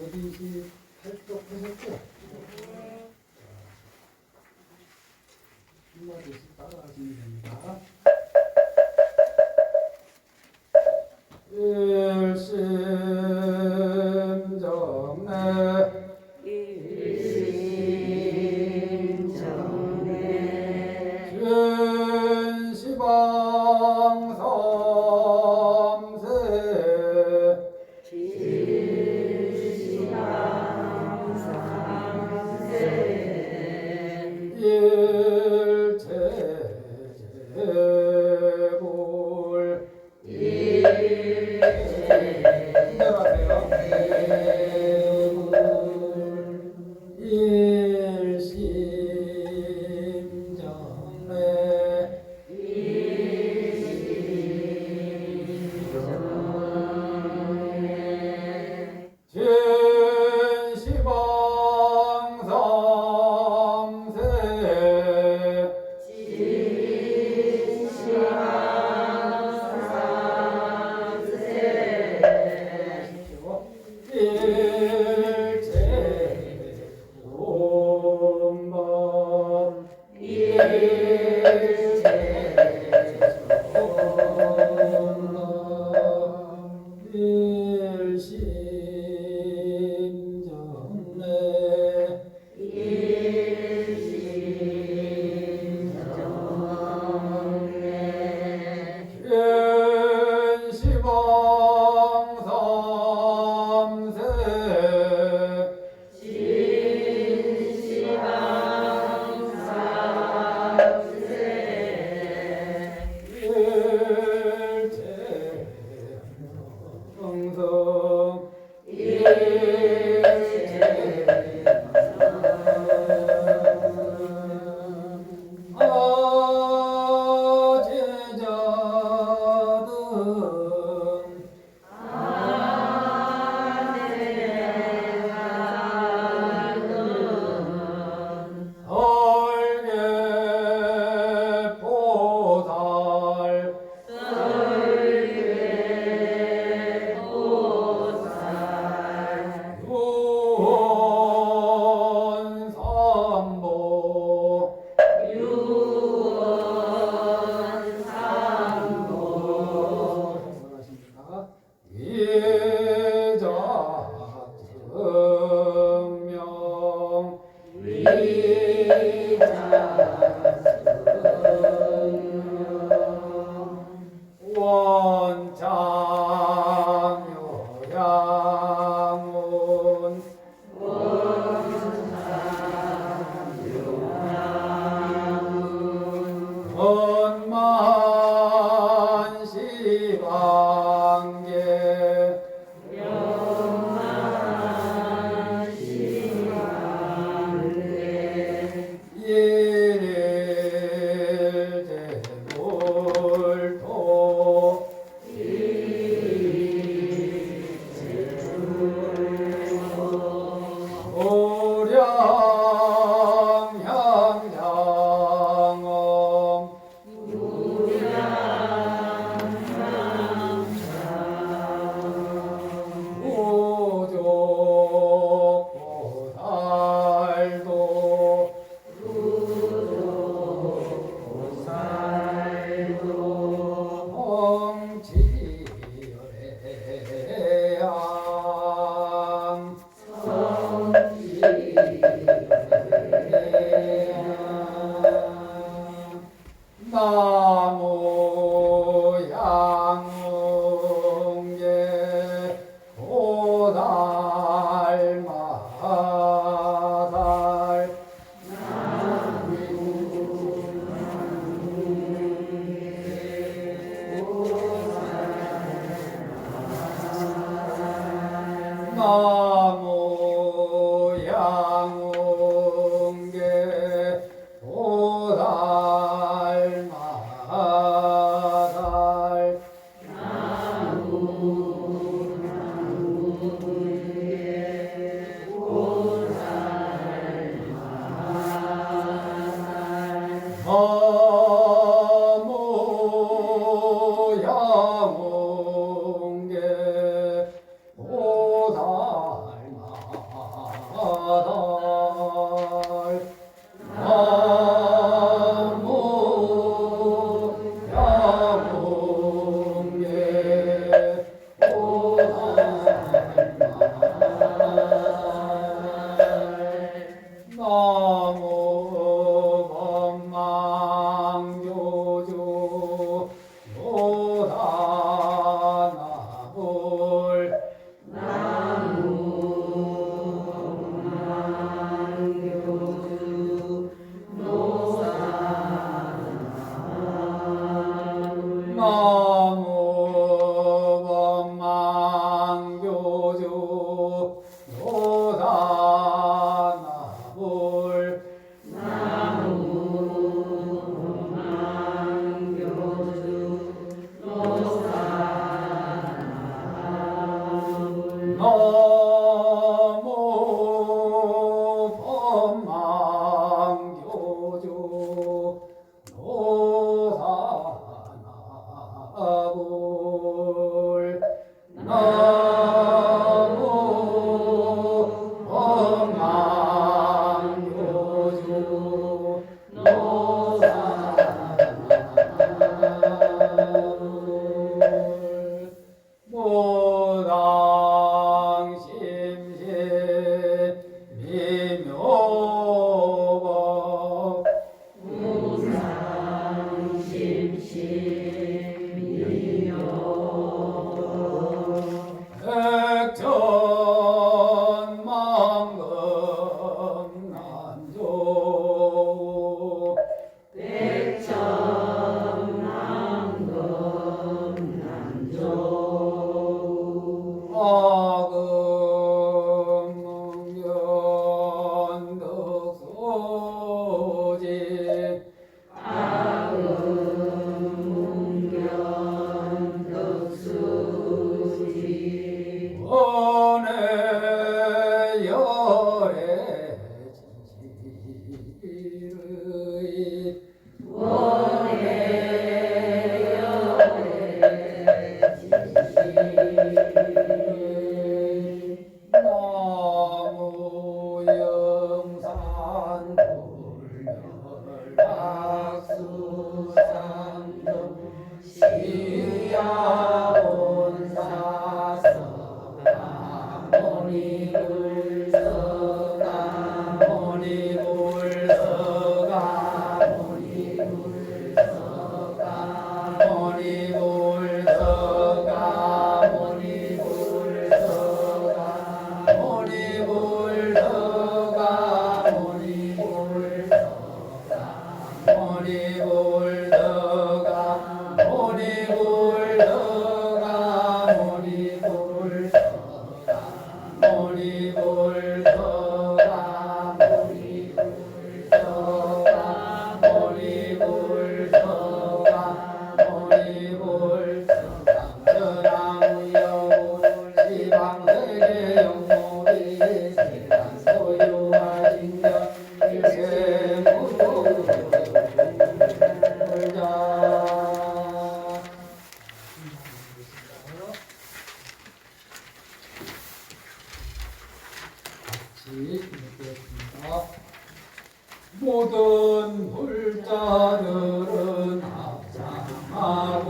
어디시 팔뚝하셨죠? 한마디씩 따라하시면 됩니다. 일심정래 일체불 일심정래 진시방삼세 원장요양운 원만시방계 일일제불토 무량향장엄 무족보살도 성지열애양 나무 양웅계 도달마달 나무 양웅계 도달마달 나무 양웅계 도달 나무 법망교주 노다나불 나무 법망교주 노다나불 나무 법망교주 노다나불 무당심신 미묘법 백천만금 난조 아금문견 덕소지 원의 열의 진실의 나무 영산 불멸박수상동 시야본사서 모니불서가 모니불서가 모니불서가 모니불서가 모니불서가 모니불서가 모니불서가 모니불서가 모니불서가 모니불서가 모니불서가 모니불서가 모니불서가 전하무여불 시방세계 영모비 세상 소유와 진경 일체무도 불자 같이 읽겠습니다. 모든 불자들은 합장하고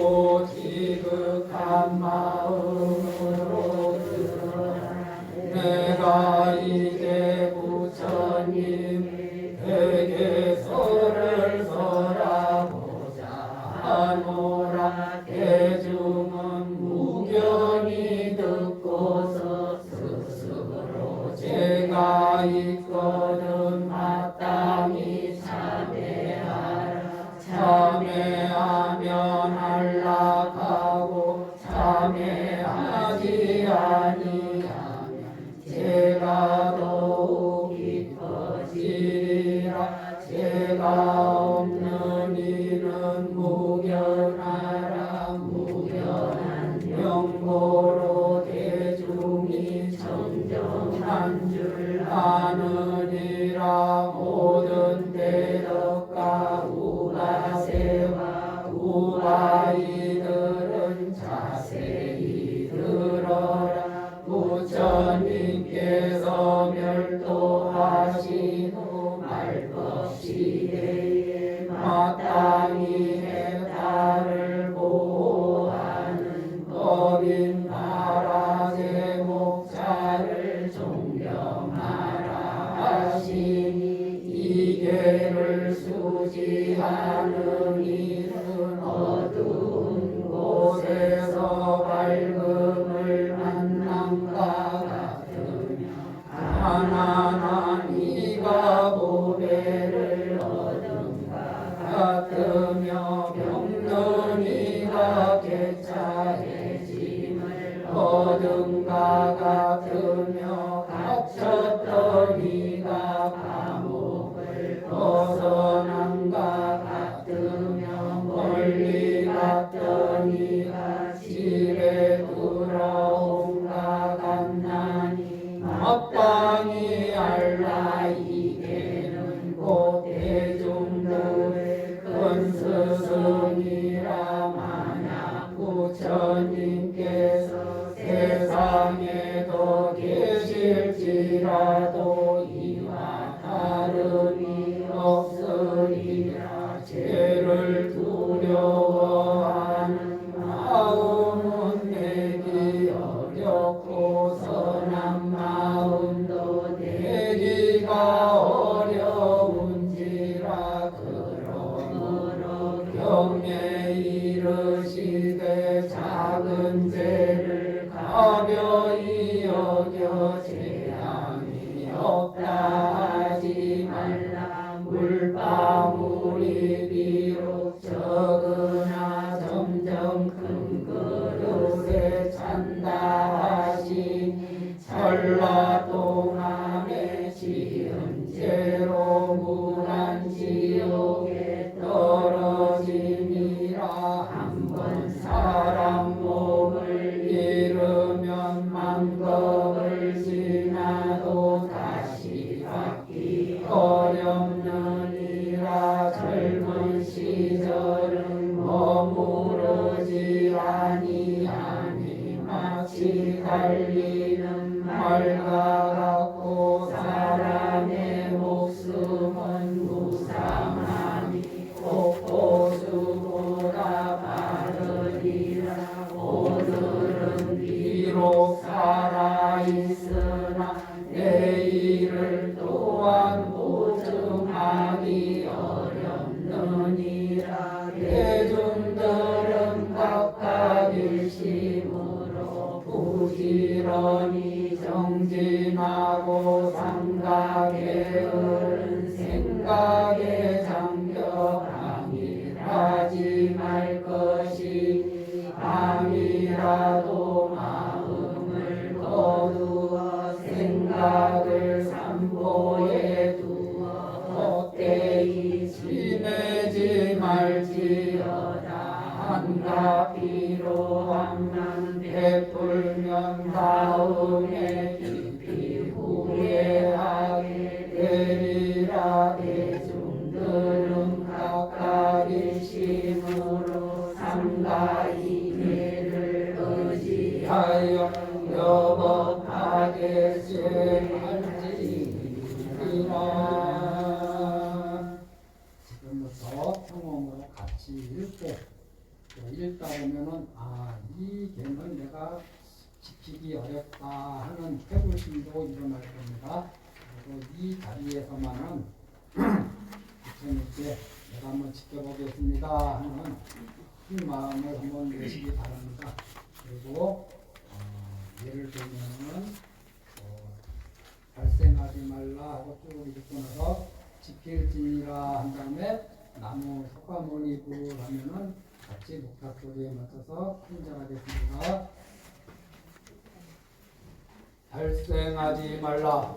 지극한 마음으로 들어라. 내가 이제 부처님에게 설을 설하고자 하노라. 대중은 무견히 듣고서 스스로 제가 있거든 마땅히 참회하라. 참회하면 안락하고 참회하지 아니하면 죄가 더욱 깊어지리라. 죄가 없는 이는 무견하라. 무견한 명보로 대중이 정정한 줄 아느니라. 모든 대덕과 우바세와 우바이들은 자세히 들어라. 부처님께서 멸도하신 후 말법시대에 마땅히 해탈을 보호하는 법인 나라제 목자를 존경하라 하시니 이계를 수지하는 이는 어두 멀리 갔더니가 집에 돌아온가 갔나니 마땅히 알라 이게는 곧 대중들의 큰 스승이라 만약 부처님께서 세상에 더 계실지라도 이와 다름이 없으리라. 죄를 두려워하는 마음은 내기 어렵고 선한 마음도 내기가 어려운지라. 그러므로 경에 이르시되 작은 죄를 가벼이 여겨 재앙이 없다 하지 말라. 물방울이 비록 적으나 점점 큰 그릇에 찬다 하시니 찰나 동안에 지은 죄로 무한 지옥에 떨어짐이라. 한번 사람 몸을 잃으면 만겁을 지나도 다시 받기 어렵느니라. 젊은 시절은 머무르지 아니하니 마치 달리는 말과 같고 사람의 목숨은 무상하니 꽃보수보다 빠르리라. 오늘은 비록 살아있으나 내일을 또한 보증하기 어렵느니라. 대중들은 각각 일심으로 부지런히 정진하고 삼각에 흐른 생각에 잠겨 방일하지 말 것이니 밤이라도 마음을 거두어 생각을 산보에 두어 헛되이 지내지 말지어다. 한가비로 한만 베풀면 다음에 깊이 후회하게 되리라. 대중들은 각각 일심으로 삼가이계를 의지하여 여법하게 수행할지니라. 지금부터 평험으로 같이 읽고 읽다 보면은 이 개는 내가 지키기 어렵다 하는 회부심도 일어날 겁니다. 그리고 이 자리에서만은 부처님께 내가 한번 지켜보겠습니다 하는 큰 마음을 한번 내시기 바랍니다. 그리고 예를 들면은 발생하지 말라 하고 쭉 읽고 나서 지킬지니라 한 다음에 나무 석가모니불 하면은 같이 목탁 소리에 맞춰서 큰절하겠습니다. 발생하지 말라.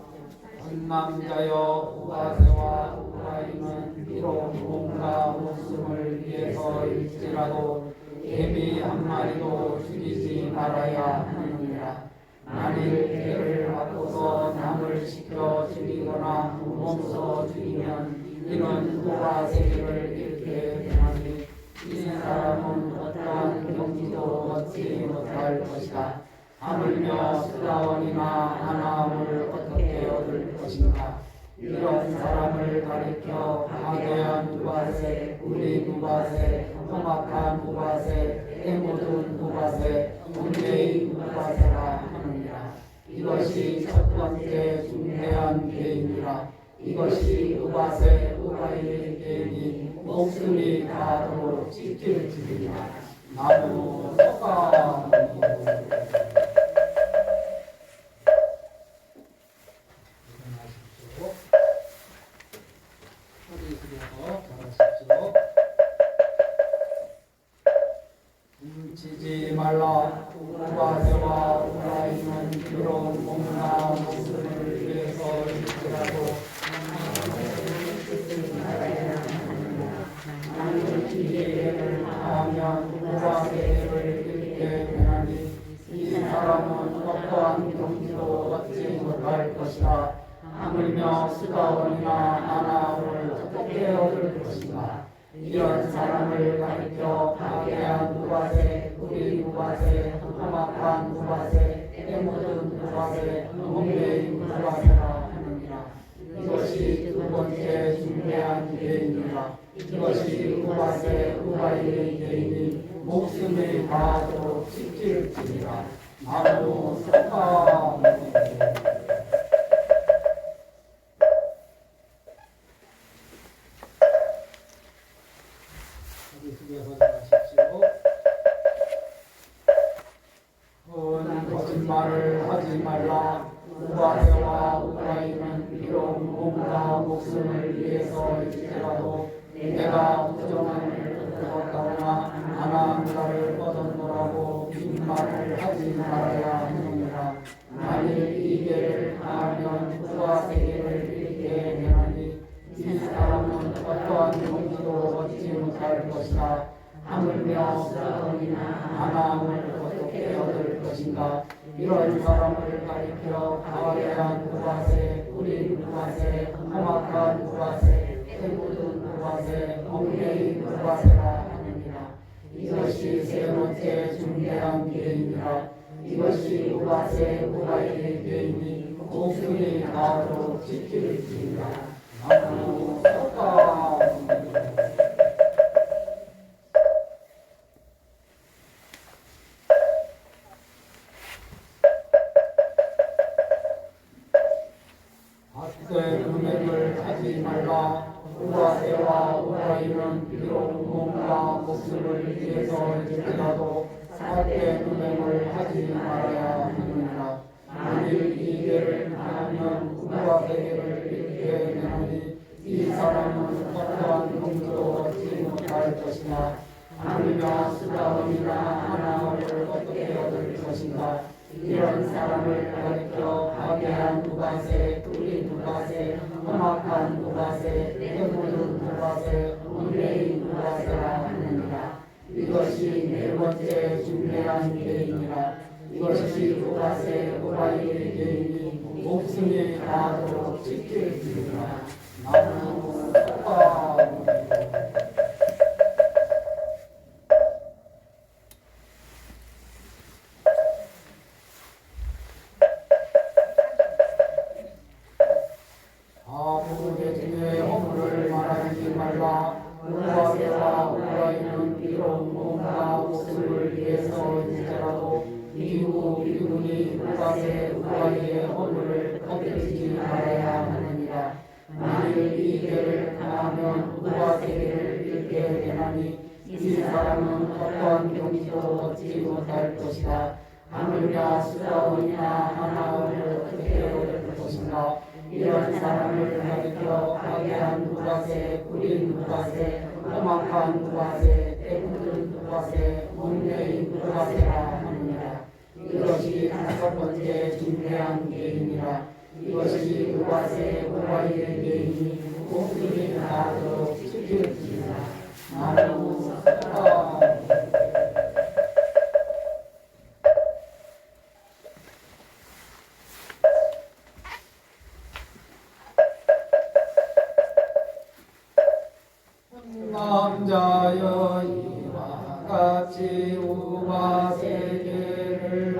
한 남자여 우바세와 우바이는 비록 뭔가 목숨을 위해서일지라도 개미 한 마리도 죽이지 말아야 하느니라. 만일 개를 바꿔서 남을 시켜 죽이거나 몸소 죽이면 이는 우바세를 잃게 되나니 이 사람은 어떠한 경지도 얻지 못할 것이다. 하물며 수다원이나 하나함을 어떻게 얻을 것인가. 이런 사람을 가리켜 파괴한 우바세, 우리 우바세, 험악한 우바세, 애모든 우바세, 문제의 우바세라 하느니라. 이것이 첫 번째 중대한 계인이라. 이것이 우바세, 우바이의 계인이 목숨이 닿도록 지킬지니라. 나무 석가 훔치지 말라. 우바세와 우바이는 비록 몸이나 목숨을 위해서일지라도 나는 기계를 하면 우와 세계를 잃게 되나니 이 사람은 어떠한 경지도 얻지 못할 것이다. 하물며 수가원이나 아나를 어떻게 얻을 것인가. 이런 사람을 가리켜 파괴한 누바세, 우리 누바세, 험악한 누바세, 때묻은 누바세, 멍매인 누바세라 하느니라. 이것이 두 번째 중대한 예입니다. 이것이 누바세, 우바이의 예이니 목숨이 다하도록 지킬지니라. 나무 석가 하십시오. 거짓말을 하지 말라. 우바세와 우라이는 비록 몸과 목숨을 위해서일지라도 내가 부정함을 얻었다거나 아나무라를 얻었노라고 빈말을 하지 말아야 하느니라. 만일 이계를 하면 우바세계를 잃게 되나니 이 사람은 어떠한 경지도 얻지 못할 것이다. 하물며 수가원이나 아나함을 어떻게 얻을 것인가. 이런 사람을 가리켜 파괴한 누바세, 우리 누바세, 험악한 누바세, 때묻은 누바세, 멍매인 누바세라 하느니라. 이것이 세 번째 중대한 예입니다. 이것이 누바세, 우바이의 예이니 목숨이 다하도록 지킬지니라. 나무 석가 학대 금액을 하지 말라. 우바세와 우바이는 비록 몸과 목숨을 위해서일지라도 학대 금액을 하지 말아야 하느니라. 만일 이계를 하면 우바세계를 잃게 되나니 이 사람은 어떠한 경지도 얻지 못할 것이나 하물며 수가원이나 아나를 어떻게 얻을 것인가. 이런 사람을 가리켜 파괴한 누바세, 우리 누바세, 험악한 누바세, 때묻은 누바세, 멍매인 누바세라 하느니라. 이것이 네 번째 중대한 예이니라. 이것이 누바세, 우바이의 예이니 목숨이 다하도록 지킬지니라. 나무 석가 아부대중의 허물을 말하지 말라. 우바세와 우바이는 비록 몸과 목숨을 위해서일지라도 이후 이분이 우바세, 우바이의 허물을 거두지 말아야 하느니라. 만일 이계를 당하면 우바세계를 잃게 되나니 이 사람은 어떠한 경지도 얻지 못할 것이다. 하물며 수가원이나 아나를 어떻게 얻을 것인가. 이런 사람을 가리켜 파괴한 누바세, 우리 누바세, 험악한 누바세, 때묻은 누바세, 멍매인 누바세라 하느니라. 이것이 다섯 번째 중대한 예이니라. 이것이 누바세, 우바이의 예이니 목숨이 다하도록 지킬지니라. 나무 석가 남자여 이와 같이 우바세계를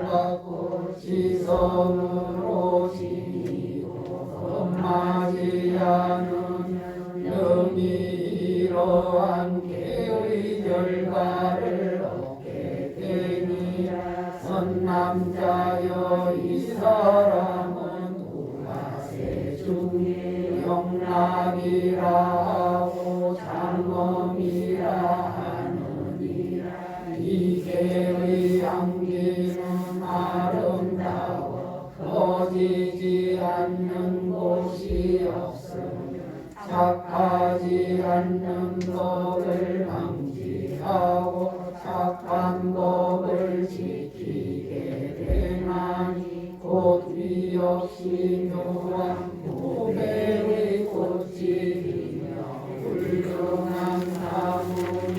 받고 지성으로 지니고 맞이하는 영이 이러한 계의 결과를 얻게 되니 선남자여 이 사람은 우바세 중에 영락이라 하고 장엄이라 하느니라. 이계의 향기는 아름다워 꺼지지 않는 곳이 없으며 착하지 않는 법을 방지하고 착한 법을 지키게 되나니 곧 위없이 묘한 고백의 꽃이 피며 훌륭한 나무니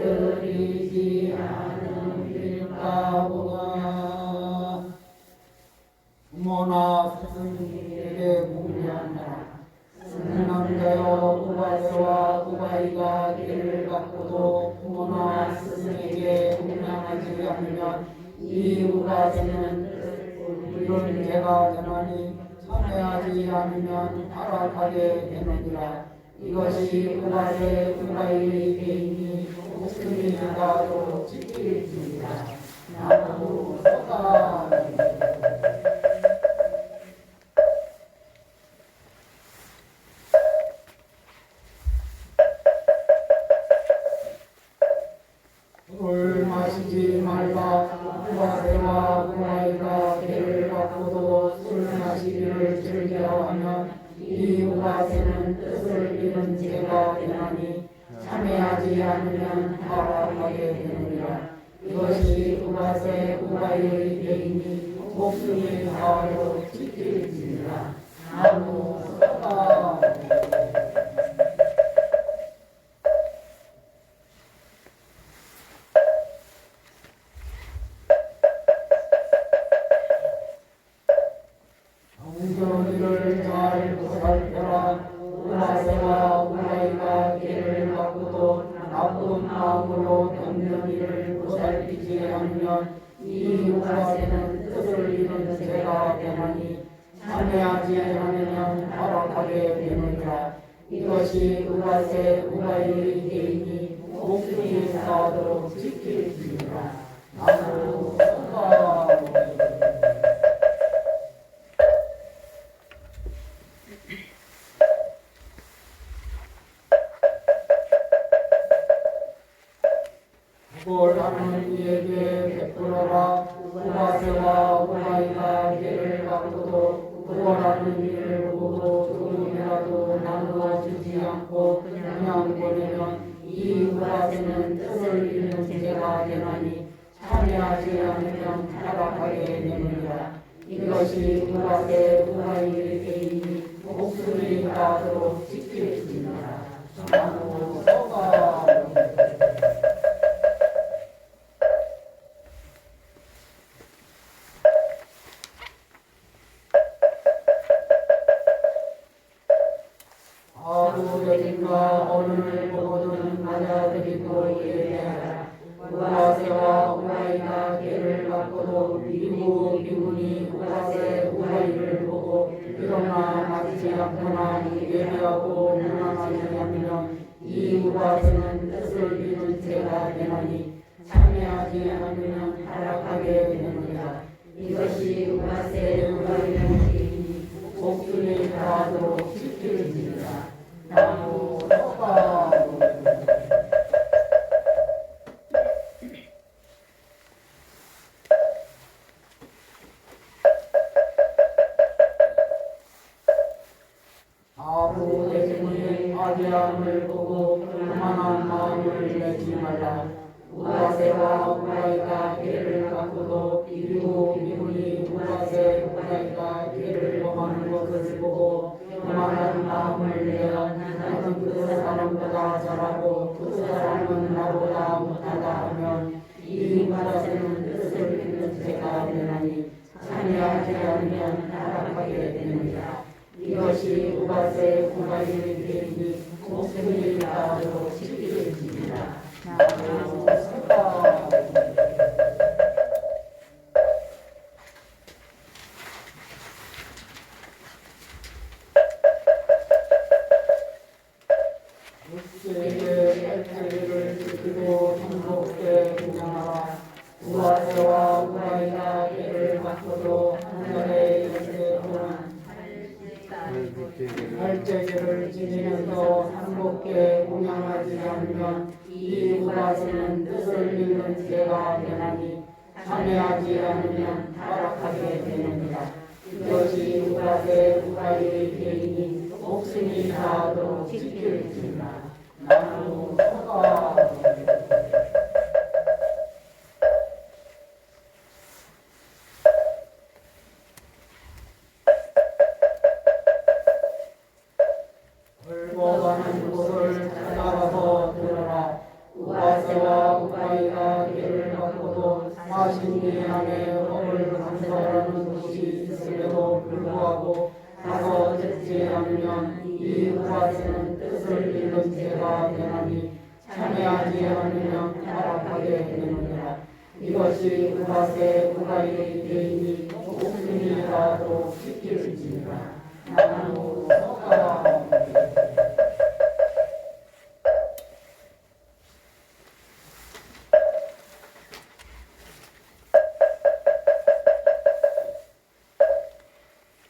들이지 않음일까 보다. 부모나 스승에게 묵념하라. 스승남자여 우바세와 우바이가 길을 갖고도 부모나 스승에게 묵념하지 않으면 이 우바세는 이런 죄가 되나니 참회하지 않으면 타락하게 되느니라. 이것이 우바세 우바이의 개인이 목숨이 가도 지킬지니라. 나무 소가 술을 마시지 말라. 우바세와 우바이가 개를 갖고도 술 마시기를 즐겨하면 이 우바세는 뜻을 잃은 죄가 되나니 참회하지 않으면 타락하게 되느니라. 이것이 우바세 우바이의 개인이 목숨이 다하여 지킬지니라. 나무 소가 정전이를 잘 보살펴라. 우바세와 우바이가 개를 갖고도 나쁜 마음으로 정전이를 보살피지 않으면 이 우바세는 뜻을 잃은 죄가 되나니 참회하지 않으면 타락하게 되느니라. 이것이 우바세 우바이의 개인이 목숨이 다하도록 지킬지니라. 나무 소가 하는 이에게 베풀어라. 우바세와 우바이가 개를 갖고도 구원하는 일을 보고 조금이라도 나누어 주지 않고 그냥 보내면 이 우바세는 뜻을 잃는 죄가 되나니 참여하지 않으면 타락하게 되느니라. 이것이 우바세 우바이의 개인이 목숨이 다하도록 지킬지니라. 나무 소가 아버지가 어른을 보거든 맞아들이고 예배하라. 우바세와 우바이가 개를 갖고도 미국 미군이 우바세 우바이를 보고 일어나 맞지 않거나 예배하고 무난하지 않으면 이 우바세는 뜻을 잃은 죄가 되나니 참여하지 않으면 타락하게 되느니라. 이것이 우바세 우바이의 개인이 목숨이 다하도록 지킬지니라. 나무 소가 아부 대신이 아비함을 보고 교만한 마음을 내지 말라. 우바세와 우바이가 개를 갖고도 그리고 미군이 우바세 우바이가 개를 범하는 것을 보고 교만한 마음을 내어 나는 그 사람보다 잘하고 그 사람은 나보다 못하다 하면 이 우바세는 뜻을 잃는 죄가 되나니 참여하지 않으면 타락하게 되느니라. 이것이 우바세 우바이의 개인이 목숨이 다하도록 지킬지니라. 나무 소가 육체의 팔자를 지키고 행복에 공양하라. 우바세와 우바이가 개를 갖고도 한 달에 10개 동안 팔자를 지니면서 행복에 공양하지 않으면 이 우바세는 뜻을 잃는 죄가 되나니 참여하지 않으면 타락하게 되느니라. 이것이 우바세 우바이의 개인이 목숨이 다하도록 지킬지니라. 나무 소가 흘러가는 곳을 찾아가서 들어라. 우바세와 네 안에 법을 강설하는 곳이 있음에도 불구하고 가서 듣지 않으면 이 우바새는 뜻을 잃는 죄가 되나니 참여하지 않으면 타락하게 되느니라. 이것이 우바새 우바의 개인이 목숨이라도 지킬지니라. 나무 석가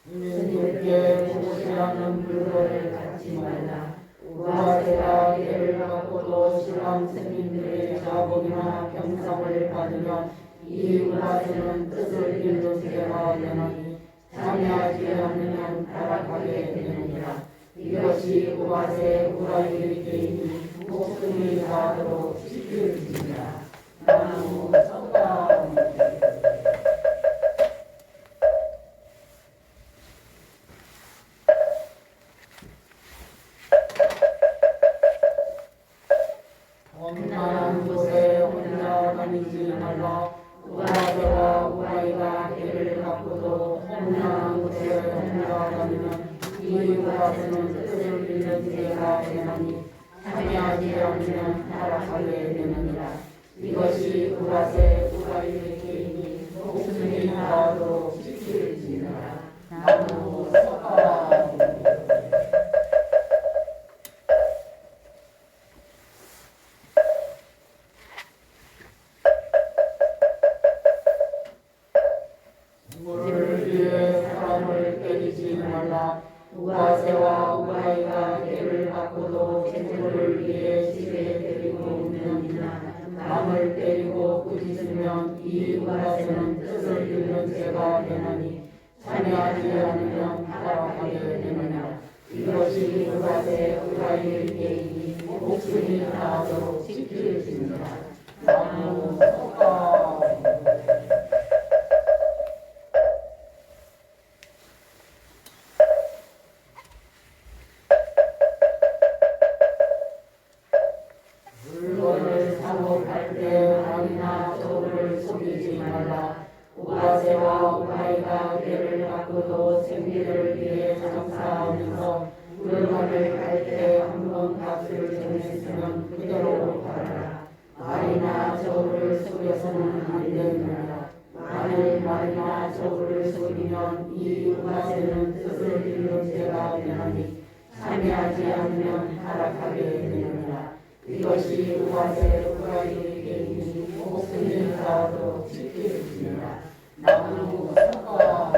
주님께 무시하는 물건을 갖지 말라. 우바새가 예를 갖고도 신랑 스님들의 자복이나 병상을 받으면 이 우바새는 뜻을 잃는 죄가 되나니 참여하지 않으면 타락하게 되느니라. 이것이 우바새 우바의 개인이 목숨이 다하도록 지킬지니라. 나무 석가 험난한 곳에 혼자 다니지 말라. 우바새와 우바이가 개를 갖고도 험난한 곳에 혼자 다니면 이 우바새는 뜻을 잃는 죄가 되나니 참여하지 않으면 타락하게 되느니라. 이것이 우바새 우바이의 개인이 목숨이 다하도록 지킬지니라. 나무 석가 물을 위해 사람을 때리지 말라. 우바새와 우바이가 개를 갖고도 재물을 위해 집에 데리고 오느니라. 남을 때리고 꾸짖으면 이 우바새는 뜻을 잃는 죄가 되나니 참여하지 않으면 타락하게 되느니라. 이것이 우바새 우바이의 개인이 목숨이 다하도록 지킬지니라. 나무 석가 물건을 사고 팔 때 아니나 저를 속이지 말라. 우바새와 우바이가 개를 갖고도 생계를 위해 장사하면서 물건을 팔 때 한 번 값을 정했으면 그대로 팔아라. 말이나 저를 속여서는 안 되느니라. 만일 말이나 저를 속이면 이 우바새는 뜻을 잃는 죄가 되나니 참여하지 않으면 타락하게 되느니라. 이것이 우바새 우바이의 개인이 목숨이 다하도록 지킬지니라. 나무 석가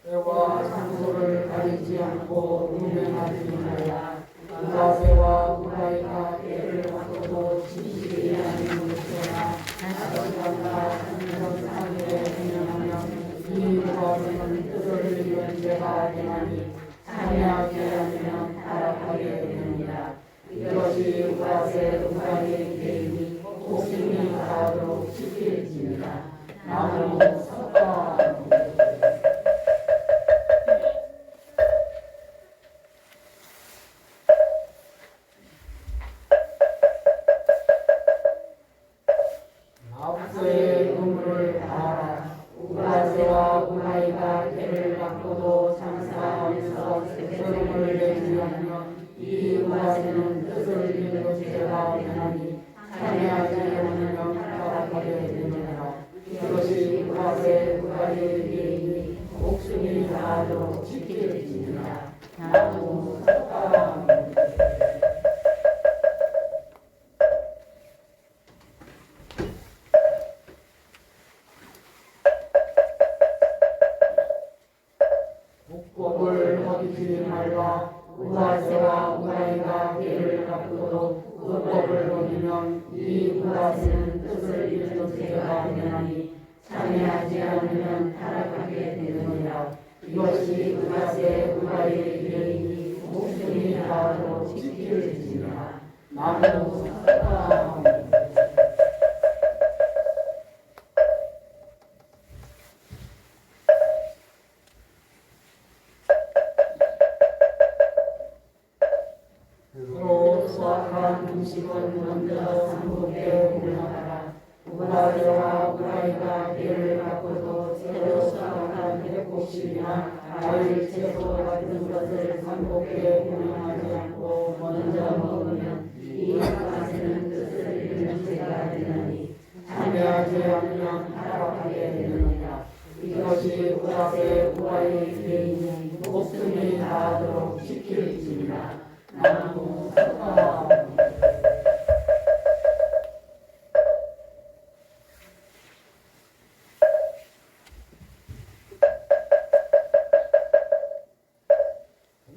때와 장소를 가리지 않고 운행하지 말라. 우바새와 우바이가 개를 갖고도 지키지 않는 것이나 시간과 상일에 행하면 이 우바새는 뜻을 잃는 죄가 되나니 참여하지 않으면 타락하게 되느니라. 이것이 우바새 우바이의 개인이 목숨이 다하도록 지킬지니라. 나무 석가 납세의 의무를 다하라. 우바새와 우바이가 개를 갖고도 장사하면서 세금을 내지 않으면 이 우바새는 뜻을 잃는 죄가 되나니 참여하지 않으면 타락하게 되느니라. 이것이 우바새 우바이의 개인이 목숨이 다하도록 지킬지니라. 나무 석가 복법을 어기지 말라. 우바새와 우바이가 개를 갖고도 복법을 어기면 이 우바새는 뜻을 잃는 죄가 되나니 참여하지 않으면 타락하게 되느니라. 이것이 우바새 우바이의 개인이 목숨이 다하도록 지킬지니라. 나무 석가 곡식이나 과일, 채소 같은 것을 삼복에 운영하지 않고 먼저 먹으면 이 가세는 뜻을 잃는 죄가 되나니 참여하지 않으면 타락하게 되느니라. 이것이 우라세 우라의 개인이 목숨이 다하도록 지킬지니라. 나무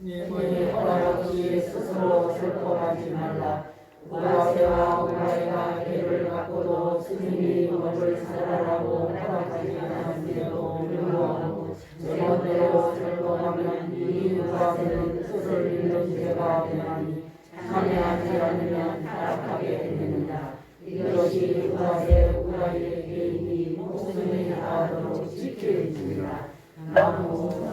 님의 허락 없이 스스로 슬퍼하지 말라. 우라세와 우라이가 개를 갖고도 스님이 먹을 사라라고 허락하지 않았음에도 불구하고 제멋대로 슬퍼하면 이 우라세는 뜻을 잃는 죄가 되나니 참여하지 않으면 타락하게 되느니라. 이것이 우라세 우라이의 개인이 목숨이 다하도록 지킬지니라. 나무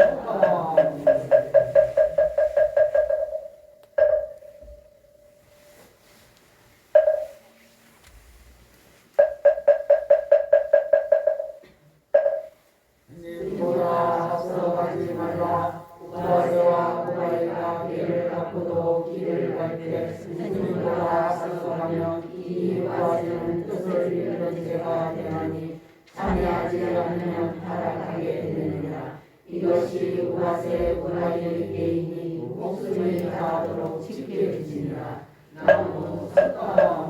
님보다 앞서가지 말라. 우라세와 우라이가 길을 갖고도 길을 갈 때 스님보다 앞서가면 이 우라세는 뜻을 잃는 죄가 되나니 참여하지 않으면 타락하게 되느니라. 이것이 우라세 우라이의 개인이 목숨이 다하도록 지킬지니라. 나무 석가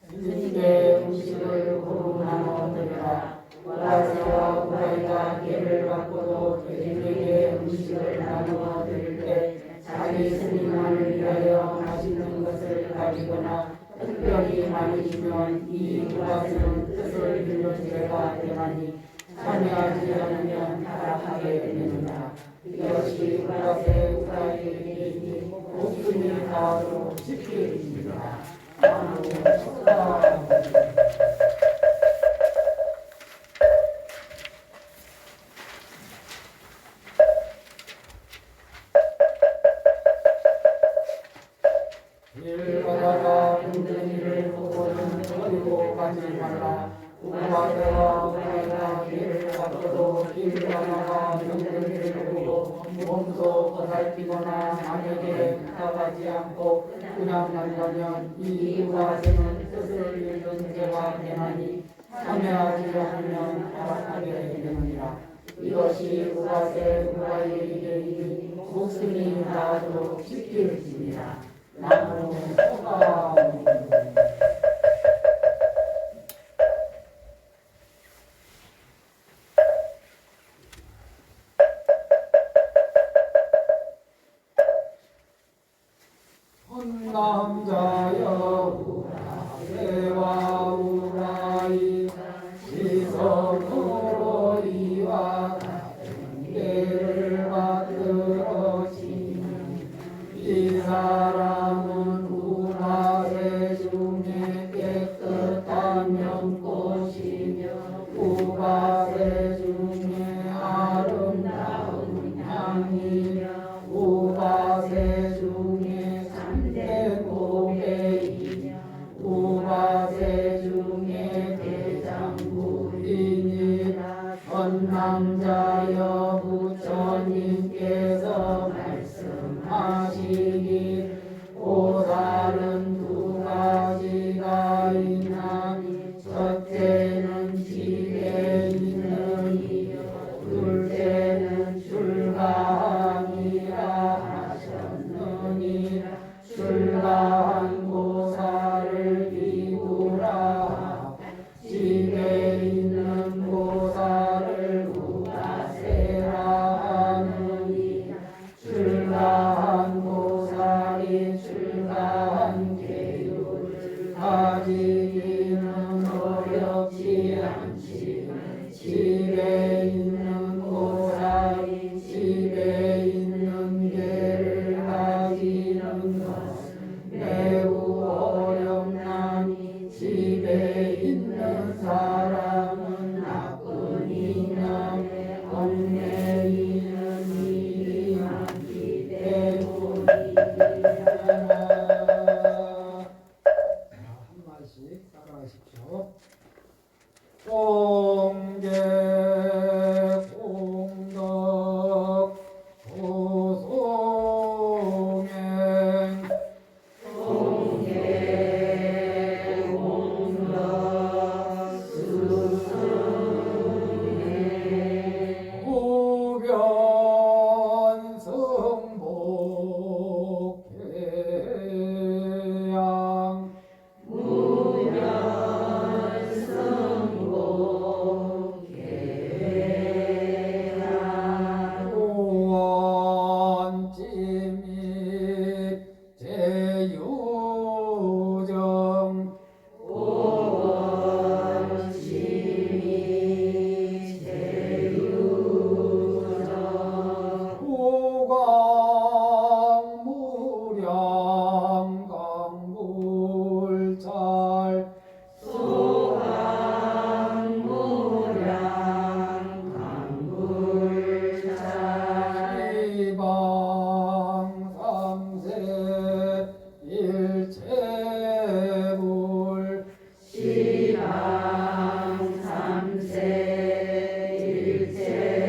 스님의 음식을 고루 나눠 드리라. 우라세와 우라이가 개를 갖고도 스님에게 음식을 나누어 드릴 때 자기 스님만을 위하여 맛있는 것을 가지거나 특별히 많이 주면 이 우라세는 뜻을 잃는 죄가 되나니 참여하지 않으면 타락하게 되느니라. 이것이 우라세 우라이의 개인이 목숨이 다하도록 지킬지니라. 나무 석가 일 가다가 힘든 일을 보고는 버리고 가지 말라. 우라세와 우라이가 길을 갖고도 길 가다가 힘든 일을 보고 몸소 보살피거나 남에게 부탁하지 않고 그냥 간다면 이 우라세는 뜻을 잃는 죄가 되나니 참여하지 않으면 타락하게 되느니라. 이것이 우라세 우라이의 개인이 목숨이 다하도록 지킬지니라. 나무 석가 혼남자여 우라세와 우라이 지성으로 이와 같은 개를 받들어지니 이 사람은 우라세 중에 깨끗한 연꽃이며 우라세 중에 아름다운 향이며 우라세 중에 참된 복의 오원지미 제유정 호강무량 강불잘 시방삼세 일체불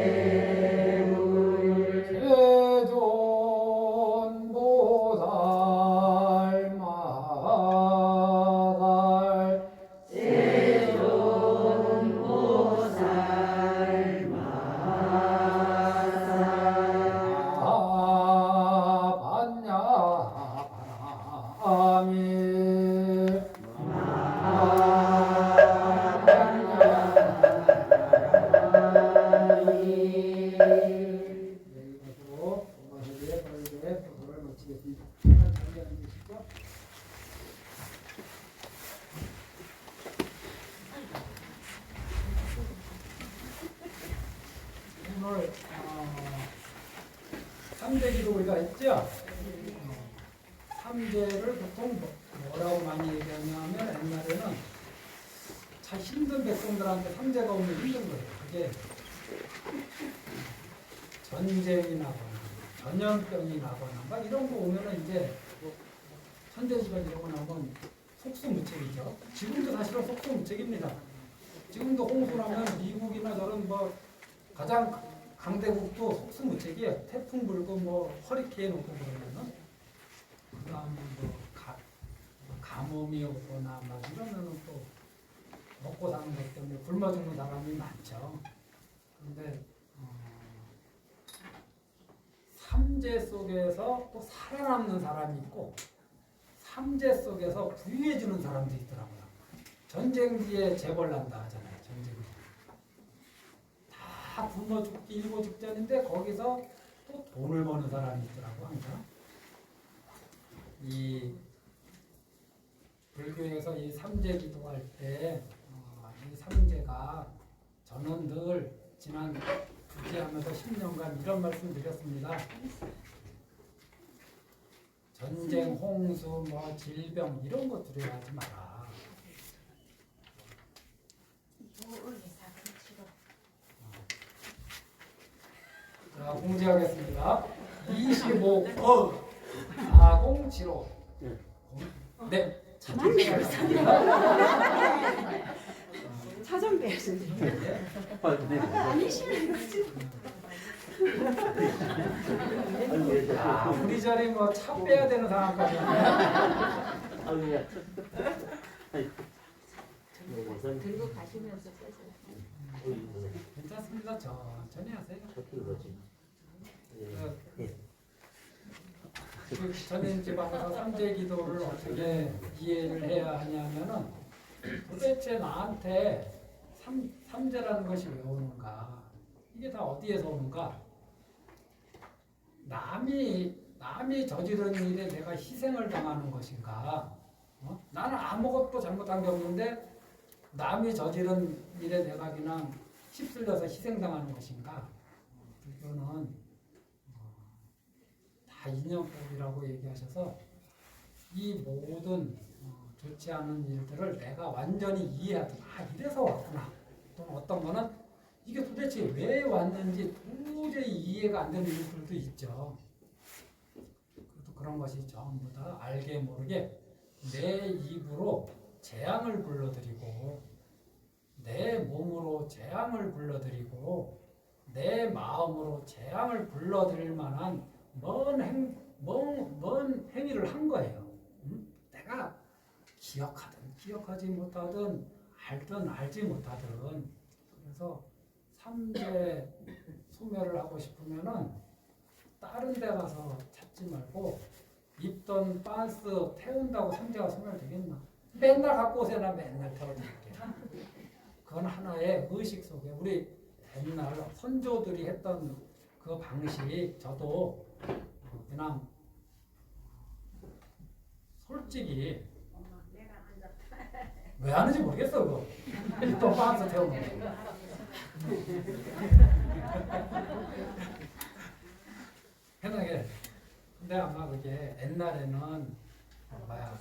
세존보살 마살 반야 바라미 이것으로 오마세계 발제 도를 마치겠습니다. 자리에 앉으시죠. 오늘 3제기도 우리가 했죠? 3제를 보통 뭐라고 많이 얘기하냐면 옛날에는 참 힘든 백성들한테 3제가 오면 힘든 거예요. 그게 전쟁이 나거나 전염병이 나거나 막 이런 거 오면은 이제 천재지변 이런 거 나오면 속수무책이죠. 지금도 사실은 속수무책입니다. 지금도 홍수나면 미국이나 저런 뭐 가장 강대국도 속수무책이에요. 태풍 불고 뭐 허리케인 오고 그러면은 그다음에 뭐 가뭄이 오거나 막 이러면은 또 먹고 사는 것 때문에 굶어 죽는 사람이 많죠. 그런데 삼재 속에서 또 살아남는 사람이 있고 삼재 속에서 부유해지는 사람도 있더라고요. 전쟁 뒤에 재벌 난다 하잖아요. 전쟁 뒤에. 다 굶어 죽기 일보 직전인데 거기서 또 돈을 버는 사람이 있더라고 항상. 이 불교에서 이 삼재 기도할 때 이 삼재가 저는 늘 지난 부지하면서 10년간 이런 말씀 드렸습니다. 전쟁, 홍수, 뭐 질병 이런 거 두려워하지 마라. 자, 공지하겠습니다. 25 4075 네, 차좀 빼야지. 우리 자리 뭐 차 빼야 되는 상황까지 들고 가시면서 빼세요. 괜찮습니다. 천천히 하세요. 전인 지방에서 삼재 기도를 어떻게 이해를 해야 하냐면은 도대체 나한테 삼재라는 것이 왜 오는가? 이게 다 어디에서 오는가? 남이 저지른 일에 내가 희생을 당하는 것인가? 나는 아무것도 잘못한 게 없는데 남이 저지른 일에 내가 그냥 휩쓸려서 희생당하는 것인가? 불교는 다 인연법이라고 얘기하셔서 이 모든 좋지 않은 일들을 내가 완전히 이해하든 이래서 왔구나. 또는 어떤 거는 이게 도대체 왜 왔는지 도저히 이해가 안 되는 일들도 있죠. 그래도 그런 것이 전부 다 알게 모르게 내 입으로 재앙을 불러들이고 내 몸으로 재앙을 불러들이고 내 마음으로 재앙을 불러들일 만한 먼 행위를 한 거예요. 내가 기억하든 기억하지 못하든 알든 알지 못하든. 그래서 삼재 소멸을 하고 싶으면은 다른 데 가서 찾지 말고 입던 빤스 태운다고 삼재가 소멸되겠나? 맨날 갖고 오세요. 맨날 태워드릴게요. 그건 하나의 의식 속에 우리 옛날 선조들이 했던 그 방식 저도 솔직히 왜 하는지 모르겠어 그거. 또 빠져서 태우는 거. 편하게. 근데 아마 그게 옛날에는 뭐야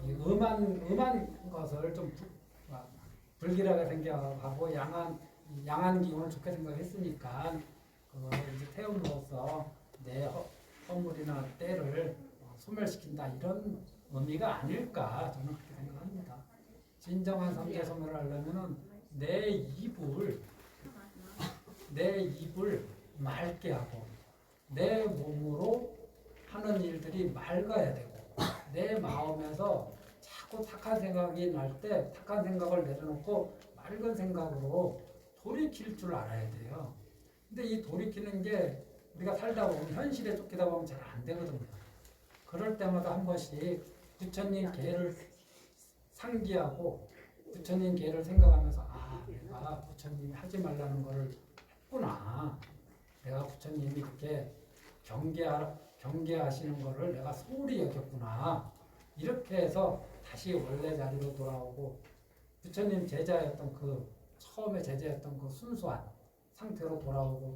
이 음한 것을 좀 불길하게 생각하고 양한 기운을 좋게 생각했으니까 그걸 이제 태움으로써 내 허물이나 때를 소멸시킨다 이런 의미가 아닐까 저는 그렇게 생각합니다. 진정한 삼재 소멸을 하려면은 내 입을 맑게 하고 내 몸으로 하는 일들이 맑아야 되고 내 마음에서 자꾸 착한 생각이 날 때 착한 생각을 내려놓고 맑은 생각으로 돌이킬 줄 알아야 돼요. 근데 이 돌이키는 게 우리가 살다 보면 현실에 쫓기다 보면 잘 안 되거든요. 그럴 때마다 한 번씩 부처님 계를 상기하고 부처님 계를 생각하면서 아 내가 부처님이 하지 말라는 거를 했구나. 내가 부처님이 이렇게 경계하시는 거를 내가 소홀히 여겼구나. 이렇게 해서 다시 원래 자리로 돌아오고 부처님 제자였던 처음에 제자였던 그 순수한 상태로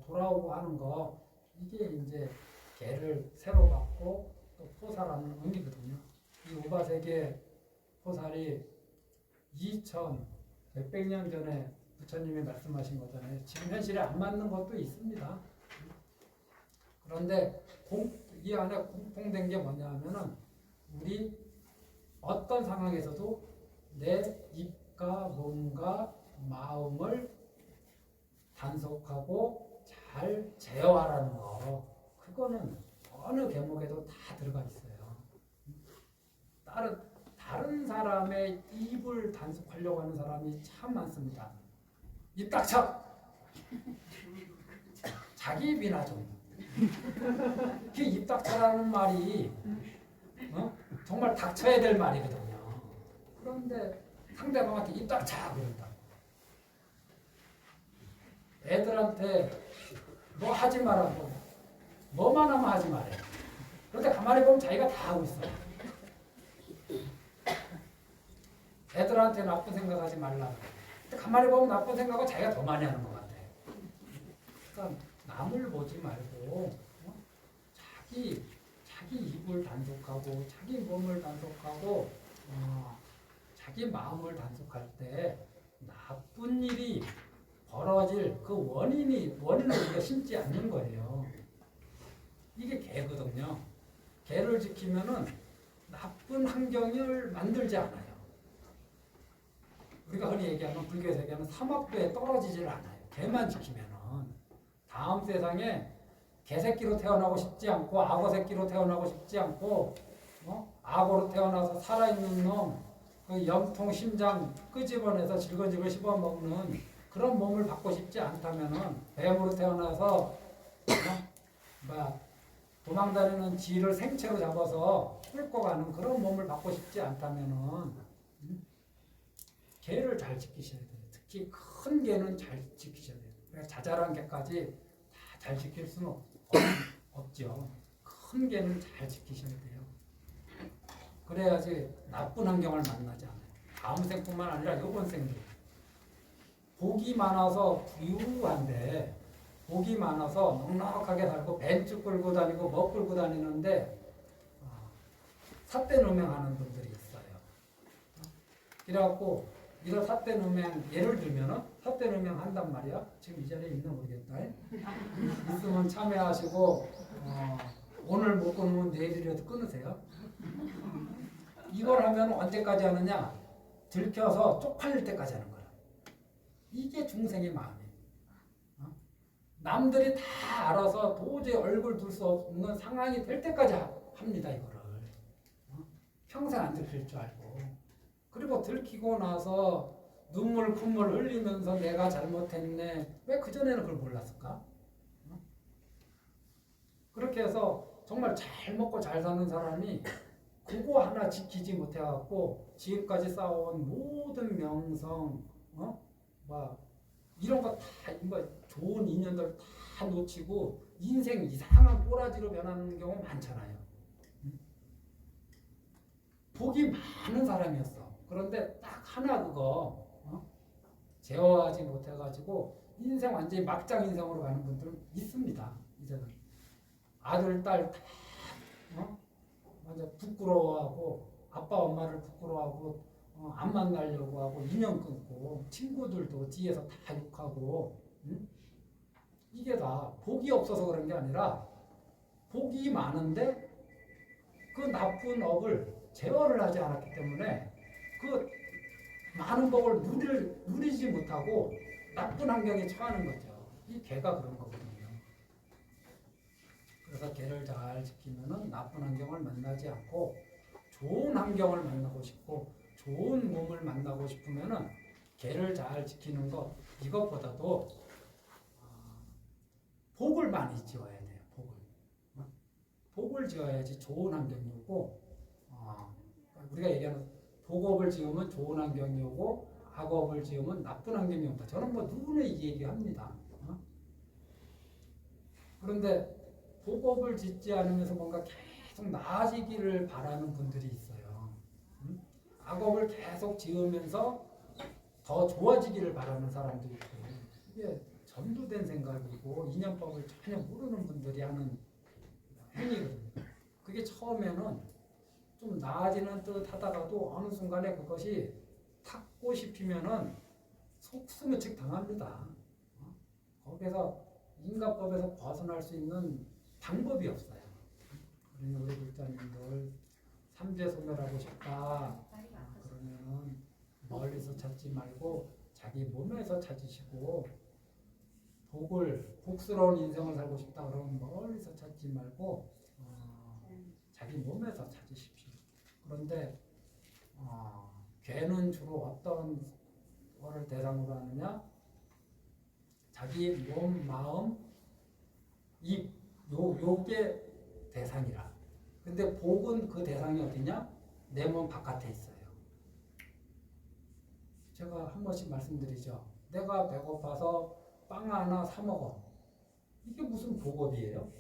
돌아오고 하는 거 이게 이제 개를 새로 받고 또 포살하는 의미거든요. 이 우바세계 포살이 2천 몇백 년 전에 부처님이 말씀하신 거잖아요. 지금 현실에 안 맞는 것도 있습니다. 그런데 이 안에 공통된 게 뭐냐 하면은 우리 어떤 상황에서도 내 입과 몸과 마음을 단속하고 잘 제어하라는 거 그거는 어느 대목에도 다 들어가 있어요. 다른 사람의 입을 단속하려고 하는 사람이 참 많습니다. 입 닥쳐! 자기 입이나 좀. 그 입 닥쳐라는 말이 정말 닥쳐야 될 말이거든요. 그런데 상대방한테 입 닥쳐 그런다. 애들한테 뭐 하지 말라고 뭐만 하면 하지 말래. 그런데 가만히 보면 자기가 다 하고 있어. 애들한테 나쁜 생각하지 말라고. 근데 가만히 보면 나쁜 생각을 자기가 더 많이 하는 것 같아. 그러니까 남을 보지 말고 자기 입을 단속하고 자기 몸을 단속하고 자기 마음을 단속할 때 나쁜 일이 벌어질 그 원인을 우리가 심지 않는 거예요. 이게 개거든요. 개를 지키면은 나쁜 환경을 만들지 않아요. 우리가 흔히 얘기하는 불교 세계는 사막도에 떨어지질 않아요. 개만 지키면은 다음 세상에 개새끼로 태어나고 싶지 않고 악어 새끼로 태어나고 싶지 않고 악어로 태어나서 살아있는 놈 그 염통 심장 끄집어내서 질거질거 씹어먹는 그런 몸을 받고 싶지 않다면은 뱀으로 태어나서 도망다니는 쥐를 생채로 잡아서 끌고 가는 그런 몸을 받고 싶지 않다면은 개를 잘 지키셔야 돼요. 특히 큰 개는 잘 지키셔야 돼요. 그러니까 자잘한 개까지 다 잘 지킬 수는 없죠. 큰 개는 잘 지키셔야 돼요. 그래야지 나쁜 환경을 만나지 않아요. 다음 생뿐만 아니라 이번 생도. 복이 많아서 부유한데 복이 많아서 넉넉하게 살고 벤츠 끌고 다니고 뭐 끌고 다니는데 삿대누명하는 분들이 있어요. 그래갖고 이런 삿대누명 예를 들면은 삿대누명 한단 말이야. 지금 이 자리에 있나 모르겠다. 있으면 참여하시고 오늘 못 끊으면 내일이라도 끊으세요. 이걸 하면 언제까지 하느냐? 들켜서 쪽팔릴 때까지 하는 거야. 이게 중생의 마음이에요. 남들이 다 알아서 도저히 얼굴 둘 수 없는 상황이 될 때까지 합니다. 이거를. 평생 안 들킬 줄 알고. 그리고 들키고 나서 눈물 콧물 흘리면서 내가 잘못했네. 왜 그전에는 그걸 몰랐을까? 그렇게 해서 정말 잘 먹고 잘 사는 사람이 그거 하나 지키지 못해갖고 지금까지 쌓아온 모든 명성, 이런 거 다, 좋은 인연들 다 놓치고 인생 이상한 꼬라지로 변하는 경우 많잖아요. 복이 많은 사람이었어. 그런데 딱 하나 그거 제어하지 못해가지고 인생 완전히 막장 인생으로 가는 분들은 있습니다. 이제는 아들 딸 다 완전 부끄러워하고 아빠 엄마를 부끄러워하고 안 만나려고 하고 인연 끊고 친구들도 뒤에서 다 욕하고 이게 다 복이 없어서 그런 게 아니라 복이 많은데 그 나쁜 업을 제어를 하지 않았기 때문에 그 많은 복을 누리지 못하고 나쁜 환경에 처하는 거죠. 이 개가 그런 거거든요. 그래서 개를 잘 지키면은 나쁜 환경을 만나지 않고 좋은 환경을 만나고 싶고 좋은 몸을 만나고 싶으면은 개를 잘 지키는 것 이것보다도 복을 많이 지어야 돼요. 복을 지어야지 좋은 환경이 오고 우리가 얘기하는 복업을 지으면 좋은 환경이 오고 악업을 지으면 나쁜 환경이 온다. 저는 뭐 누구나 이 얘기합니다. 그런데 복업을 짓지 않으면서 뭔가 계속 나아지기를 바라는 분들이 있어요. 악업을 계속 지으면서 더 좋아지기를 바라는 사람도 있고 이게 전도된 생각이고 인연법을 전혀 모르는 분들이 하는 행위거든요. 그게 처음에는 좀 나아지는 듯 하다가도 어느 순간에 그것이 탁 꽃이 피면은 속수무책 당합니다. 거기서 인과법에서 벗어날 수 있는 방법이 없어요. 그러니 우리 불자님들 삼재소멸하고 싶다. 그러면은 멀리서 찾지 말고 자기 몸에서 찾으시고 복스러운 인생을 살고 싶다 그러면 멀리서 찾지 말고 자기 몸에서 찾으십시오. 그런데 괴는 주로 어떤 거를 대상으로 하느냐? 자기 몸, 마음, 요게 대상이라. 근데 복은 그 대상이 어디냐? 내 몸 바깥에 있어요. 제가 한 번씩 말씀드리죠. 내가 배고파서 빵 하나 사 먹어. 이게 무슨 복업이에요?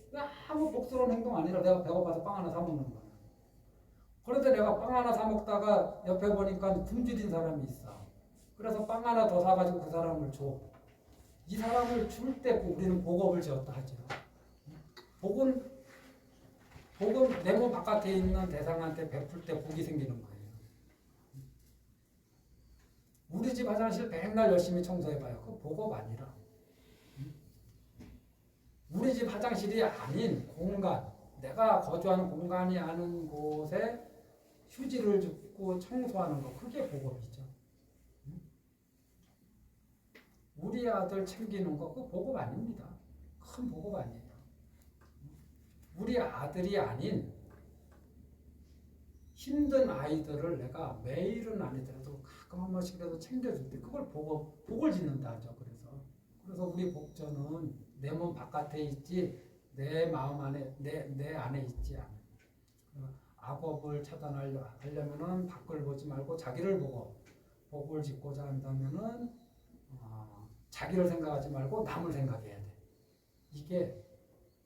아무 복스러운 행동 아니라 내가 배고파서 빵 하나 사 먹는 거야. 그런데 내가 빵 하나 사 먹다가 옆에 보니까 굶주린 사람이 있어. 그래서 빵 하나 더 사가지고 그 사람을 줘. 이 사람을 줄 때 우리는 복업을 지었다 하죠. 복은 내 몸 바깥에 있는 대상한테 베풀 때 복이 생기는 거예요. 우리 집 화장실 맨날 열심히 청소해봐요. 그거 복업 아니라. 우리 집 화장실이 아닌 공간, 내가 거주하는 공간이 아닌 곳에 휴지를 줍고 청소하는 거, 그게 복업이죠. 우리 아들 챙기는 거, 그거 복업 아닙니다. 큰 복업 아니에요. 우리 아들이 아닌 힘든 아이들을 내가 매일은 아니더라도 가끔 한 번씩이라도 챙겨줄 때 그걸 복을 짓는다 하죠. 그래서 우리 복전은 내 몸 바깥에 있지 내 마음 안에 내 안에 있지 않아. 악업을 차단하려면은 밖을 보지 말고 자기를 보고 복을 짓고자 한다면은 자기를 생각하지 말고 남을 생각해야 돼. 이게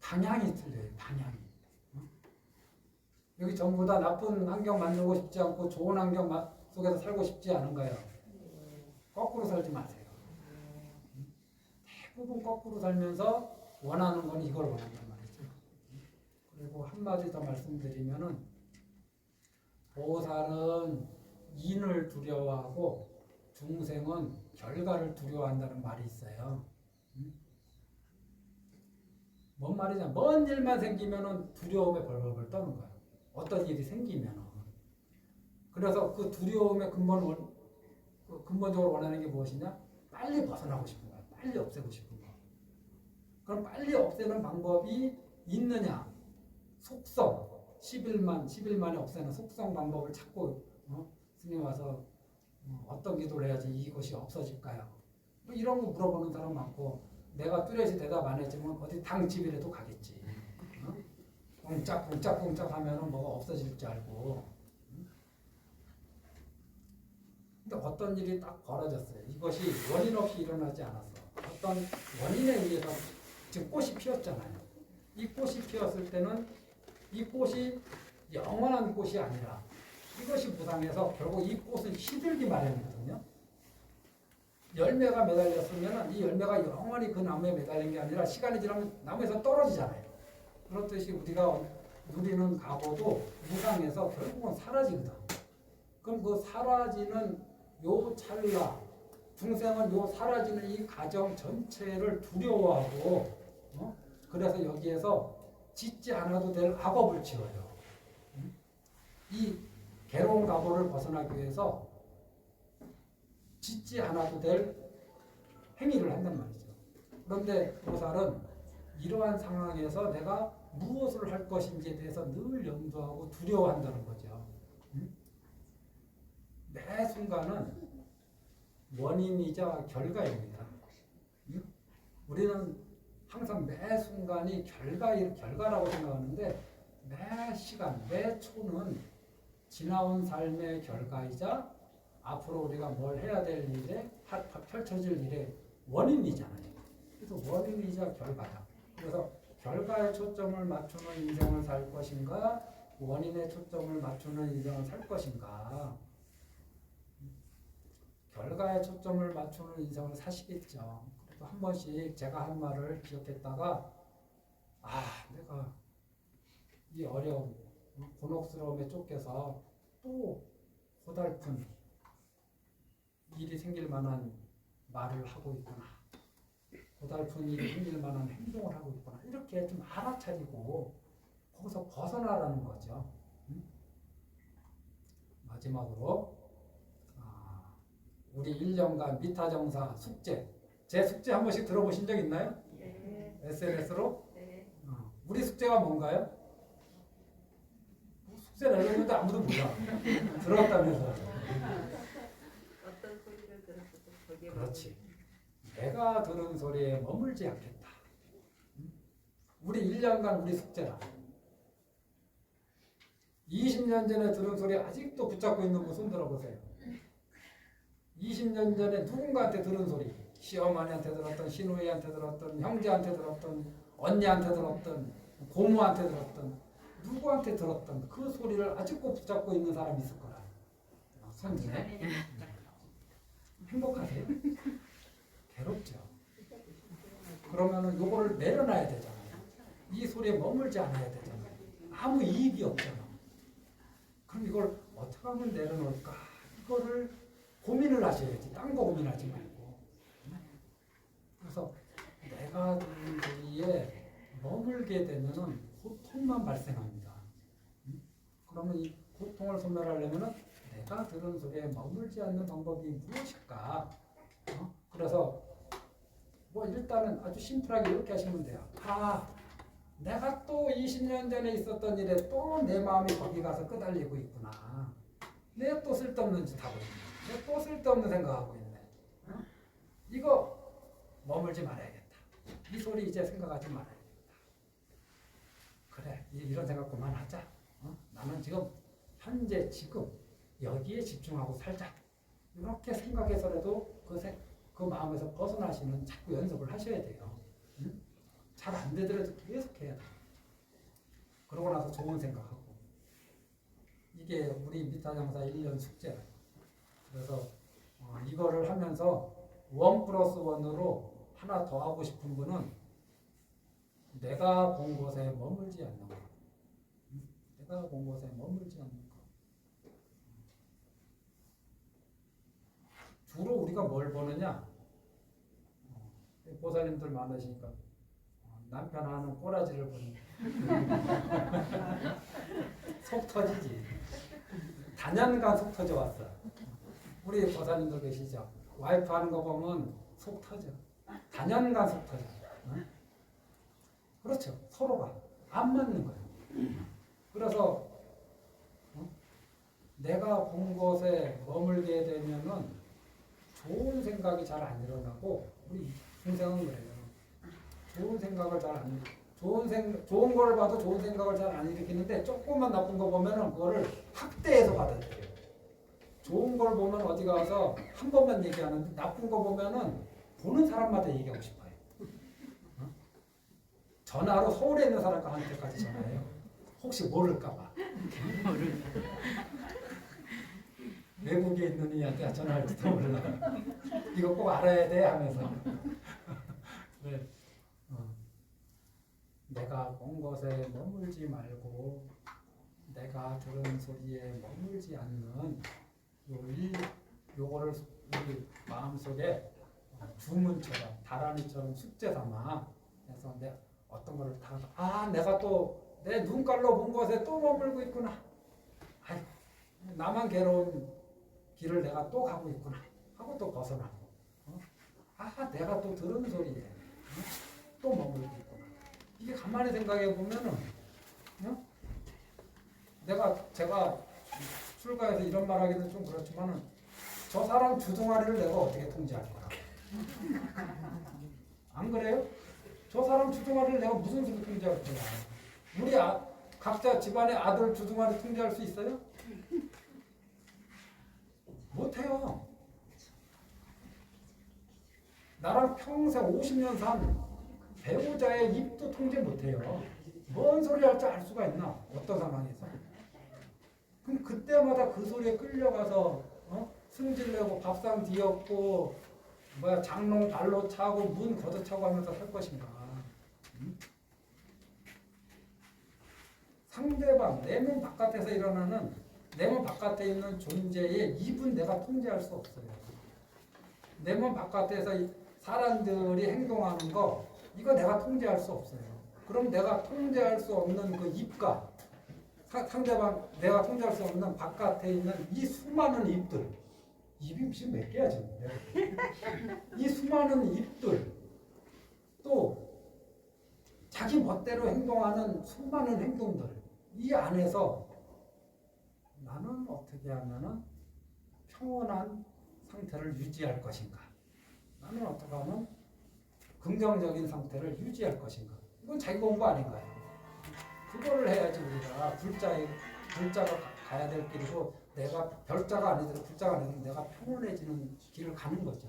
방향이 틀려요. 방향이. 여기 전부 다 나쁜 환경 만들고 싶지 않고 좋은 환경 속에서 살고 싶지 않은가요? 거꾸로 살지 마세요. 대부분 거꾸로 살면서 원하는 건 이걸 원한단 말이죠. 그리고 한마디 더 말씀드리면은 보살은 인을 두려워하고 중생은 결과를 두려워한다는 말이 있어요. 뭔 말이냐? 먼 일만 생기면은 두려움에 벌벌 떠는 거예요. 어떤 일이 생기면은. 그래서 그 두려움의 근본적으로 원하는 게 무엇이냐? 빨리 벗어나고 싶은 거야. 빨리 없애고 싶은 거. 그럼 빨리 없애는 방법이 있느냐? 속성. 10일만에 없애는 속성 방법을 찾고 스님 와서 어떤 기도를 해야지 이것이 없어질까요? 뭐 이런 거 물어보는 사람 많고 내가 뚜렷이 대답 안 했지만 어디 당집이라도 가겠지. 꽁짝꽁짝 하면은 뭐가 없어질 줄 알고. 근데 어떤 일이 딱 벌어졌어요. 이것이 원인 없이 일어나지 않았어. 어떤 원인에 의해서 지금 꽃이 피었잖아요. 이 꽃이 피었을 때는 이 꽃이 영원한 꽃이 아니라 이것이 무상해서 결국 이 꽃은 시들기 마련이거든요. 열매가 매달렸으면 이 열매가 영원히 그 나무에 매달린 게 아니라 시간이 지나면 나무에서 떨어지잖아요. 그렇듯이 우리가 누리는 가보도 무상해서 결국은 사라지거든. 그럼 그 사라지는 요 찰나, 중생은 요 사라지는 이 과정 전체를 두려워하고, 그래서 여기에서 짓지 않아도 될 악업을 지어요. 이 괴로운 가보를 벗어나기 위해서 짓지 않아도 될 행위를 한단 말이죠. 그런데 보살은 이러한 상황에서 내가 무엇을 할 것인지에 대해서 늘 염두하고 두려워한다는 거죠. 매 순간은 원인이자 결과입니다. 우리는 항상 매 순간이 결과라고 생각하는데 매 시간, 매 초는 지나온 삶의 결과이자 앞으로 우리가 뭘 해야 될 일에 펼쳐질 일의 원인이잖아요. 그래서 원인이자 결과다. 그래서 결과에 초점을 맞추는 인생을 살 것인가, 원인에 초점을 맞추는 인생을 살 것인가. 결과에 초점을 맞추는 인생을 사시겠죠. 그래도 한 번씩 제가 한 말을 기억했다가 내가 이 어려움, 곤혹스러움에 쫓겨서 또 고달픈 일이 생길 만한 말을 하고 있구나. 고달픈 일이 생길 만한 행동을 하고 있구나. 이렇게 좀 알아차리고 거기서 벗어나라는 거죠. 마지막으로 우리 1년간 미타정사 숙제, 제 숙제 한 번씩 들어보신 적 있나요? 네. SNS로? 네. 우리 숙제가 뭔가요? 숙제 내려오는데 아무도 몰라. 들었다면서. 어떤 소리를 들었어도 거기에 그렇지. 내가 들은 소리에 머물지 않겠다. 우리 1년간 우리 숙제라. 20년 전에 들은 소리 아직도 붙잡고 있는 분 손 들어보세요. 20년 전에 누군가한테 들은 소리, 시어머니한테 들었던, 시누이한테 들었던, 형제한테 들었던, 언니한테 들었던, 고모한테 들었던, 누구한테 들었던 그 소리를 아직도 붙잡고 있는 사람이 있을 거라. 손중에. 행복하세요? 괴롭죠. 그러면은 요거를 내려놔야 되잖아요. 이 소리에 머물지 않아야 되잖아요. 아무 이익이 없잖아. 그럼 이걸 어떻게 하면 내려놓을까? 이거를 고민을 하셔야지. 딴 거 고민하지 말고. 그래서 내가 듣는 소리에 머물게 되면은 고통만 발생합니다. 그러면 이 고통을 소멸하려면은 내가 들은 소리에 머물지 않는 방법이 무엇일까? 그래서 뭐 일단은 아주 심플하게 이렇게 하시면 돼요. 내가 또 20년 전에 있었던 일에 또 내 마음이 거기 가서 끄달리고 있구나. 내가 또 쓸데없는 짓 하고 있네. 내가 또 쓸데없는 생각하고 있네. 이거 머물지 말아야겠다. 이 소리 이제 생각하지 말아야겠다. 그래, 이런 생각 그만하자. 나는 지금 현재 지금 여기에 집중하고 살자. 이렇게 생각해서라도 그 마음에서 벗어나시는 자꾸 연습을 하셔야 돼요. 잘 안 되더라도 계속 해야 돼요. 그러고 나서 좋은 생각하고. 이게 우리 미타장사 1년 숙제예요. 그래서 이거를 하면서 1+1으로 하나 더 하고 싶은 분은 내가 본 곳에 머물지 않는 것. 내가 본 곳에 머물지 않는 것. 주로 우리가 뭘 보느냐? 보살님들 많으시니까 남편 하는 꼬라지를 보는 속 터지지. 단연간 속 터져 왔어. 우리 보살님들 계시죠? 와이프 하는 거 보면 속 터져. 단연간 속 터져. 그렇죠. 서로가 안 맞는 거예요. 그래서 내가 본 곳에 머물게 되면은 좋은 생각이 잘 안 일어나고 우리 중생은 그래요. 좋은 생각을 잘 안 좋은 걸 봐도 좋은 생각을 잘 안 일으키는데 조금만 나쁜 거 보면은 그거를 확대해서 받아들여요. 좋은 걸 보면 어디 가서 한 번만 얘기하는데 나쁜 거 보면은 보는 사람마다 얘기하고 싶어요. 전화로 서울에 있는 사람한테까지 전화해요. 혹시 모를까 봐. 외국에 있는 이한테 전화할지도 몰라. 이거 꼭 알아야 돼 하면서. 네. 내가 본 것에 머물지 말고 내가 들은 소리에 머물지 않는 요거를 우리 마음속에 주문처럼 다란이처럼 숙제 삼아 해서 내 어떤 거를 다 내가 또 내 눈깔로 본 것에 또 머물고 있구나. 아이, 나만 괴로운 길을 내가 또 가고 있구나 하고 또 벗어나고 내가 또 들은 소리에 또 머물고 있구나. 이게 가만히 생각해 보면은 제가 출가해서 이런 말하기는 좀 그렇지만은 저 사람 주둥아리를 내가 어떻게 통제할 거라고. 안 그래요? 저 사람 주둥아리를 내가 무슨 수로 통제할 거야. 우리 각자 집안의 아들 주둥아리 통제할 수 있어요? 못해요. 나랑 평생 50년 산 배우자의 입도 통제 못해요. 뭔 소리 할지 알 수가 있나? 어떤 상황에서. 그럼 그때마다 그 소리에 끌려가서 승질내고 밥상 뒤엎고 장롱 발로 차고 문 걷어차고 하면서 살 것인가. 상대방 내 몸 바깥에서 일어나는 내 몸 바깥에 있는 존재의 입은 내가 통제할 수 없어요. 내 몸 바깥에서 사람들이 행동하는 거 이거 내가 통제할 수 없어요. 그럼 내가 통제할 수 없는 그 입과 상대방 내가 통제할 수 없는 바깥에 있는 이 수많은 입들, 입이 지금 몇 개야 지금? 이 수많은 입들, 또 자기 멋대로 행동하는 수많은 행동들, 이 안에서 나는 어떻게 하면은 평온한 상태를 유지할 것인가? 나는 어떻게 하면 긍정적인 상태를 유지할 것인가? 이건 자기 공부 아닌가요? 그거를 해야지 우리가 불자가 가야 될 길이고 내가 별자가 아니더라도 불자가 아니더라도 내가 평온해지는 길을 가는 거죠.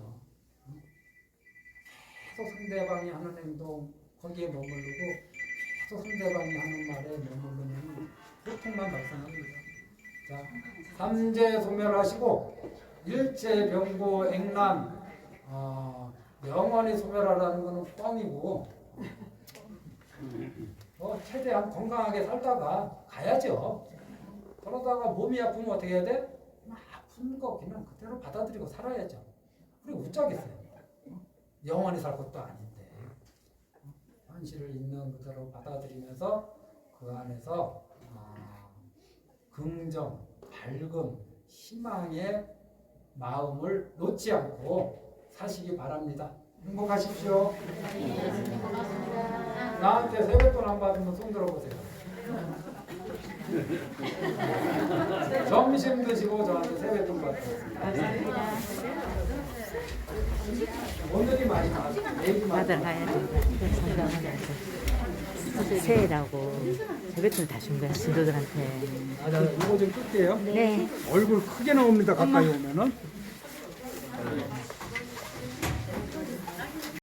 계속 상대방이 하는 행동 거기에 머무르고 계속 상대방이 하는 말에 머무르면 고통만 발생합니다. 자, 삼재 소멸하시고 일체 병고 액난 영원히 소멸하라는 것은 뻥이고 최대한 건강하게 살다가 가야죠. 그러다가 몸이 아프면 어떻게 해야 돼? 아픈 거 그냥 그대로 받아들이고 살아야죠. 그리고 웃자겠어요. 영원히 살 것도 아닌데 현실을 있는 그대로 받아들이면서 그 안에서 긍정, 밝음, 희망의 마음을 놓지 않고 사시기 바랍니다. 행복하십시오. 나한테 세뱃돈 안 받으면 손 들어보세요. 점심 드시고 저한테 세뱃돈 받으세요. 오늘이 마지막. 받아가야 된다. 새해라고 세뱃돈 다 준 거야 신도들한테. 나 이거 좀 끌게요. 네. 얼굴 크게 나옵니다. 가까이 오면은.